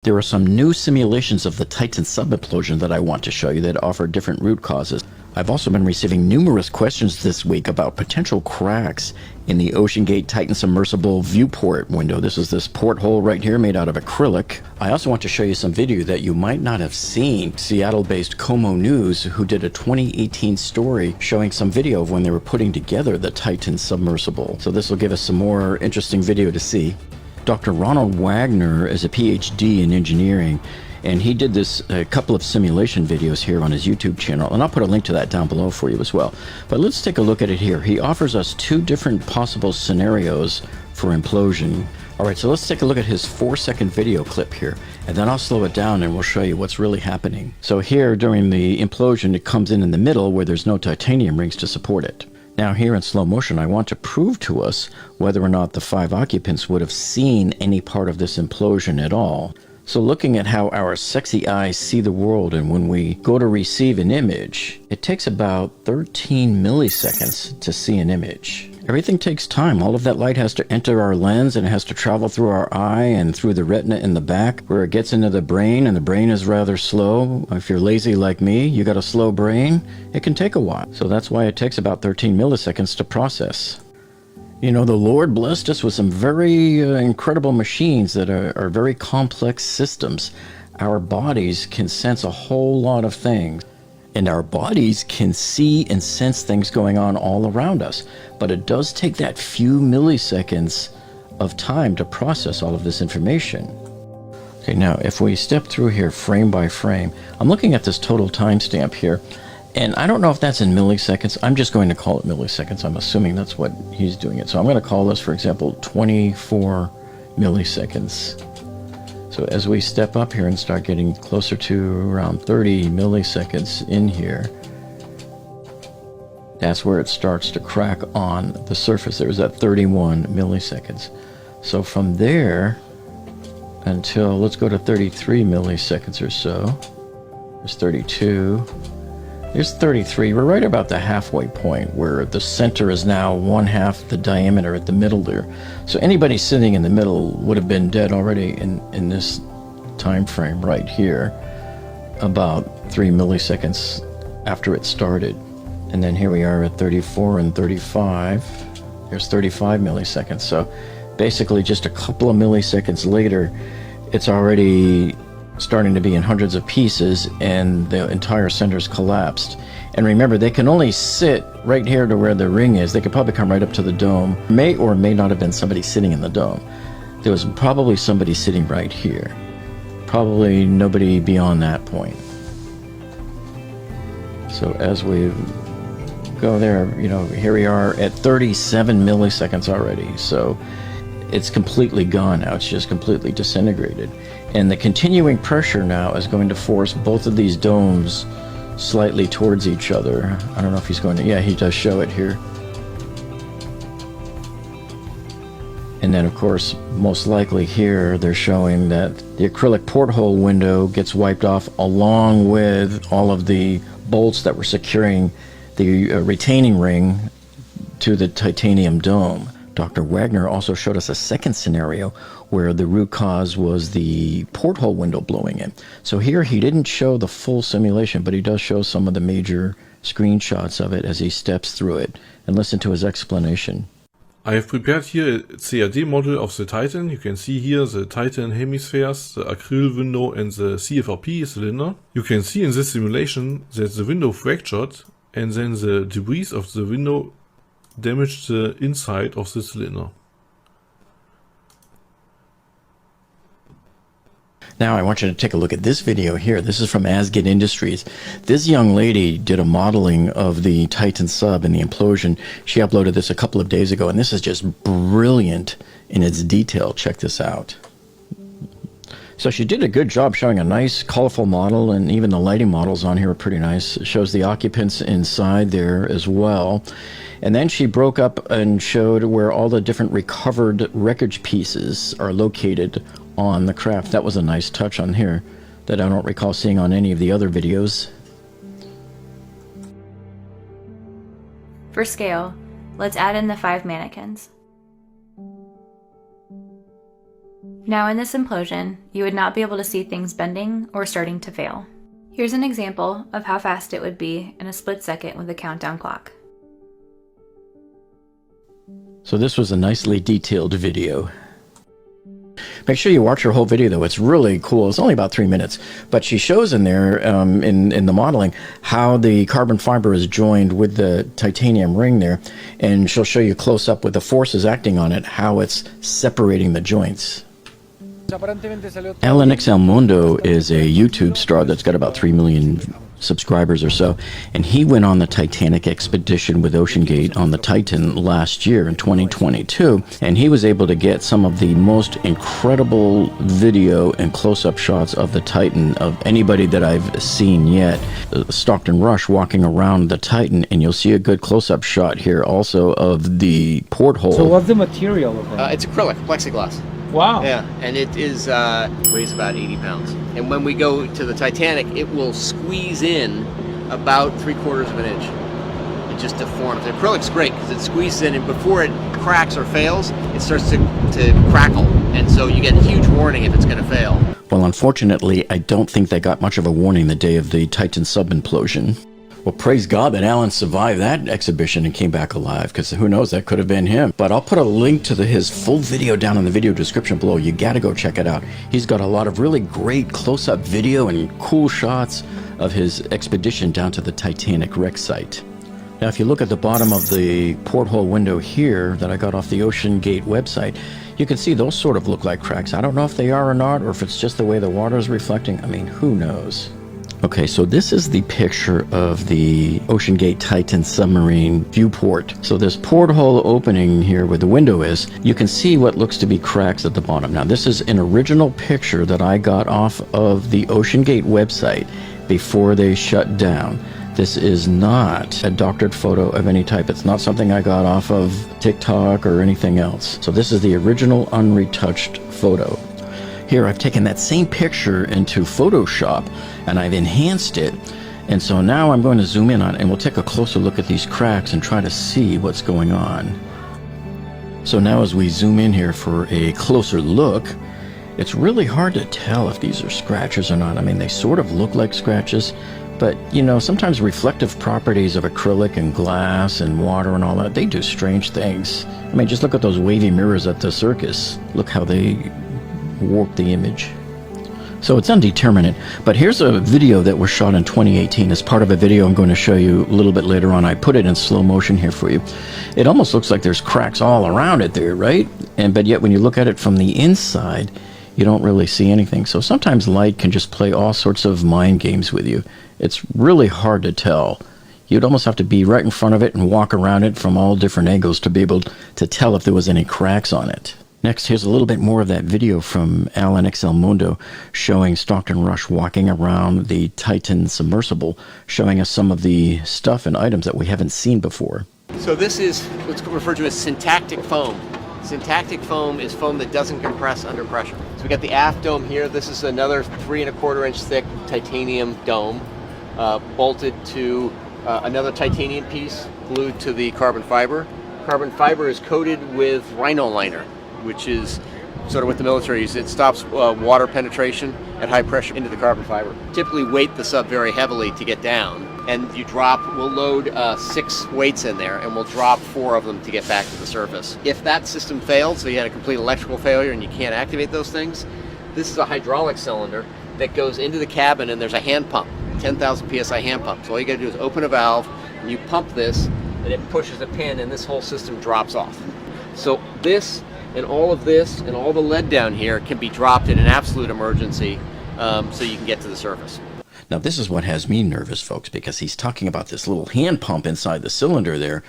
There are some new simulations of the Titan Sub implosion that I want to show you that offer different root causes. I've also been receiving numerous questions this week about potential cracks in the OceanGate Titan Submersible viewport window. This is this porthole right here made out of acrylic. I also want to show you some video that you might not have seen. Seattle-based KOMO News, who did a 2018 story showing some video of when they were putting together the Titan Submersible. So this will give us some more interesting video to see. Dr. Ronald Wagner is a PhD in engineering, and he did a couple of simulation videos here on his YouTube channel, and I'll put a link to that down below for you as well. But let's take a look at it here. He offers us two different possible scenarios for implosion. Alright, so let's take a look at his 4-second video clip here, and then I'll slow it down and we'll show you what's really happening. So here, during the implosion, it comes in the middle where there's no titanium rings to support it. Now here in slow motion, I want to prove to us whether or not the 5 occupants would have seen any part of this implosion at all. So looking at how our sexy eyes see the world, and when we go to receive an image, it takes about 13 milliseconds to see an image. Everything takes time. All of that light has to enter our lens, and it has to travel through our eye and through the retina in the back, where it gets into the brain, and the brain is rather slow. If you're lazy like me, you got a slow brain, it can take a while. So that's why it takes about 13 milliseconds to process. You know, the Lord blessed us with some very incredible machines that are very complex systems. Our bodies can sense a whole lot of things. And our bodies can see and sense things going on all around us. But it does take that few milliseconds of time to process all of this information. Okay, now if we step through here frame by frame, I'm looking at this total timestamp here. And I don't know if that's in milliseconds. I'm just going to call it milliseconds. I'm assuming that's what he's doing it. So I'm going to call this, for example, 24 milliseconds. So as we step up here and start getting closer to around 30 milliseconds in here, that's where it starts to crack on the surface. There's that 31 milliseconds. So from there until, let's go to 33 milliseconds or so. There's 32. There's 33. We're right about the halfway point where the center is now 1/2 the diameter at the middle there. So anybody sitting in the middle would have been dead already in this time frame right here, about 3 milliseconds after it started. And then here we are at 34 and 35. There's 35 milliseconds. So basically just a couple of milliseconds later, it's already starting to be in hundreds of pieces, and the entire center's collapsed. And remember, they can only sit right here to where the ring is. They could probably come right up to the dome. May or may not have been somebody sitting in the dome. There was probably somebody sitting right here. Probably nobody beyond that point. So as we go there, you know, here we are at 37 milliseconds already. So it's completely gone now. It's just completely disintegrated. And the continuing pressure now is going to force both of these domes slightly towards each other. I don't know if he's going to, yeah, he does show it here. And then of course, most likely here, they're showing that the acrylic porthole window gets wiped off along with all of the bolts that were securing the retaining ring to the titanium dome. Dr. Wagner also showed us a second scenario where the root cause was the porthole window blowing in. So here he didn't show the full simulation, but he does show some of the major screenshots of it as he steps through it. And listen to his explanation. I have prepared here a CAD model of the Titan. You can see here the Titan hemispheres, the acrylic window and the CFRP cylinder. You can see in this simulation that the window fractured and then the debris of the window damaged the inside of the cylinder. Now I want you to take a look at this video here. This is from OceanGate Industries. This young lady did a modeling of the Titan Sub and the implosion. She uploaded this a couple of days ago, and this is just brilliant in its detail. Check this out. So she did a good job showing a nice colorful model, and even the lighting models on here are pretty nice. It shows the occupants inside there as well. And then she broke up and showed where all the different recovered wreckage pieces are located on the craft. That was a nice touch on here that I don't recall seeing on any of the other videos. For scale, let's add in the 5 mannequins. Now in this implosion, you would not be able to see things bending or starting to fail. Here's an example of how fast it would be in a split second with a countdown clock. So this was a nicely detailed video. Make sure you watch her whole video though, it's really cool. It's only about 3 minutes, but she shows in there, in the modeling, how the carbon fiber is joined with the titanium ring there, and she'll show you close up with the forces acting on it, how it's separating the joints. Alan xElMundo is a YouTube star that's got about 3 million subscribers or so, and he went on the Titanic expedition with OceanGate on the Titan last year in 2022, and he was able to get some of the most incredible video and close-up shots of the Titan of anybody that I've seen yet. Stockton Rush walking around the Titan, and you'll see a good close-up shot here also of the porthole. So what's the material of it? It's acrylic, plexiglass. Wow. Yeah, and it is weighs about 80 pounds. And when we go to the Titanic, it will squeeze in about 3/4 of an inch. It just deforms. The acrylic's great because it squeezes in, and before it cracks or fails, it starts to crackle. And so you get a huge warning if it's going to fail. Well, unfortunately, I don't think they got much of a warning the day of the Titan Sub implosion. Well, praise God that Alan survived that exhibition and came back alive, because who knows, that could have been him. But I'll put a link to his full video down in the video description below. You gotta go check it out. He's got a lot of really great close-up video and cool shots of his expedition down to the Titanic wreck site. Now, if you look at the bottom of the porthole window here that I got off the OceanGate website, you can see those sort of look like cracks. I don't know if they are or not, or if it's just the way the water is reflecting. I mean, who knows? Okay, so this is the picture of the OceanGate Titan submarine viewport. So this porthole opening here where the window is, you can see what looks to be cracks at the bottom. Now, this is an original picture that I got off of the OceanGate website before they shut down. This is not a doctored photo of any type. It's not something I got off of TikTok or anything else. So this is the original unretouched photo. Here, I've taken that same picture into Photoshop and I've enhanced it. And so now I'm going to zoom in on it and we'll take a closer look at these cracks and try to see what's going on. So now as we zoom in here for a closer look, it's really hard to tell if these are scratches or not. I mean, they sort of look like scratches, but you know, sometimes reflective properties of acrylic and glass and water and all that, they do strange things. I mean, just look at those wavy mirrors at the circus. Look how they warp the image. So it's undeterminate, but here's a video that was shot in 2018 as part of a video I'm going to show you a little bit later on. I put it in slow motion here for you. It almost looks like there's cracks all around it there, right? But yet when you look at it from the inside, you don't really see anything. So sometimes light can just play all sorts of mind games with you. It's really hard to tell. You'd almost have to be right in front of it and walk around it from all different angles to be able to tell if there was any cracks on it. Next, here's a little bit more of that video from Alan xElMundo showing Stockton Rush walking around the Titan Submersible, showing us some of the stuff and items that we haven't seen before. So this is what's referred to as syntactic foam. Syntactic foam is foam that doesn't compress under pressure. So we got the aft dome here. This is another 3 1/4 inch thick titanium dome bolted to another titanium piece glued to the carbon fiber. Carbon fiber is coated with rhino liner, which is sort of what the military uses. It stops water penetration at high pressure into the carbon fiber. Typically weight the sub very heavily to get down, and we'll load 6 weights in there, and we'll drop 4 of them to get back to the surface. If that system failed, so you had a complete electrical failure and you can't activate those things, this is a hydraulic cylinder that goes into the cabin, and there's a hand pump, 10,000 PSI hand pump. So all you gotta do is open a valve, and you pump this, and it pushes a pin, and this whole system drops off. So this, and all of this, and all the lead down here can be dropped in an absolute emergency so you can get to the surface. Now this is what has me nervous, folks, because he's talking about this little hand pump inside the cylinder there,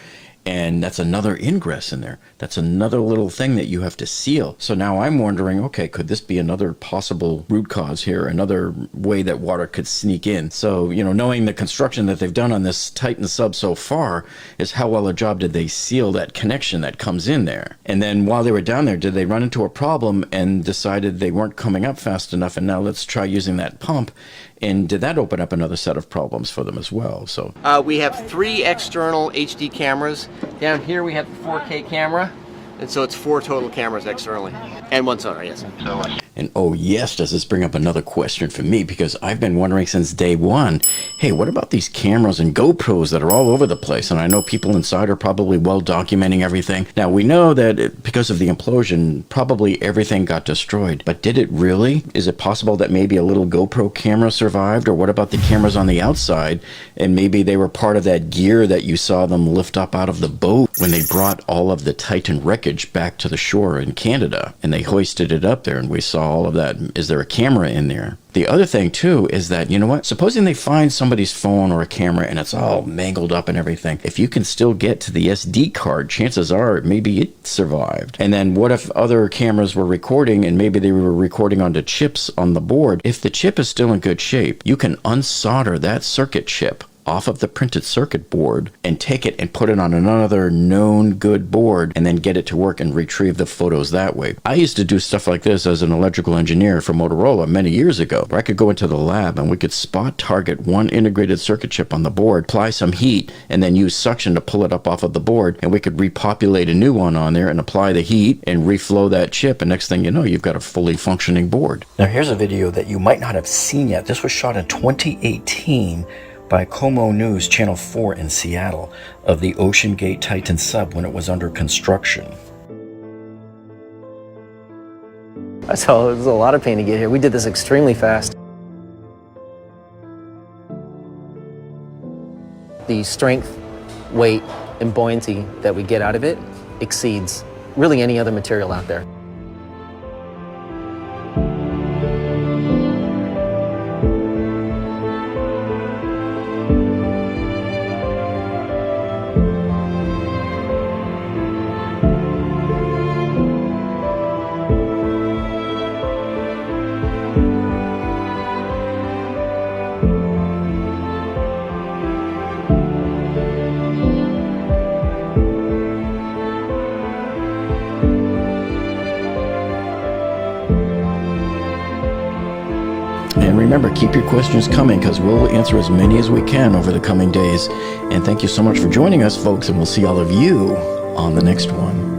and that's another ingress in there. That's another little thing that you have to seal. So now I'm wondering, okay, could this be another possible root cause here, another way that water could sneak in? So, you know, knowing the construction that they've done on this Titan sub so far, is how well a job did they seal that connection that comes in there? And then while they were down there, did they run into a problem and decided they weren't coming up fast enough, and now let's try using that pump? And did that open up another set of problems for them as well? So we have 3 external HD cameras. Down here we have the 4K camera. And so it's 4 total cameras externally. And 1 sonar, yes. And oh yes, does this bring up another question for me, because I've been wondering since day one, hey, what about these cameras and GoPros that are all over the place? And I know people inside are probably well documenting everything. Now we know that because of the implosion, probably everything got destroyed. But did it really? Is it possible that maybe a little GoPro camera survived? Or what about the cameras on the outside? And maybe they were part of that gear that you saw them lift up out of the boat when they brought all of the Titan wreckage back to the shore in Canada. And they hoisted it up there and we saw all of that. Is there a camera in there? The other thing too is that, you know what, supposing they find somebody's phone or a camera and it's all mangled up and everything, if you can still get to the SD card, chances are maybe it survived. And then what if other cameras were recording and maybe they were recording onto chips on the board? If the chip is still in good shape, you can unsolder that circuit chip off of the printed circuit board and take it and put it on another known good board and then get it to work and retrieve the photos that way. I used to do stuff like this as an electrical engineer for Motorola many years ago, where I could go into the lab and we could spot target one integrated circuit chip on the board, apply some heat, and then use suction to pull it up off of the board, and we could repopulate a new one on there and apply the heat and reflow that chip, and next thing you know, you've got a fully functioning board. Now here's a video that you might not have seen yet. This was shot in 2018 by KOMO News Channel 4 in Seattle of the OceanGate Ttian Sub when it was under construction. So it was a lot of pain to get here. We did this extremely fast. The strength, weight, and buoyancy that we get out of it exceeds really any other material out there. And remember, keep your questions coming because we'll answer as many as we can over the coming days. And thank you so much for joining us, folks, and we'll see all of you on the next one.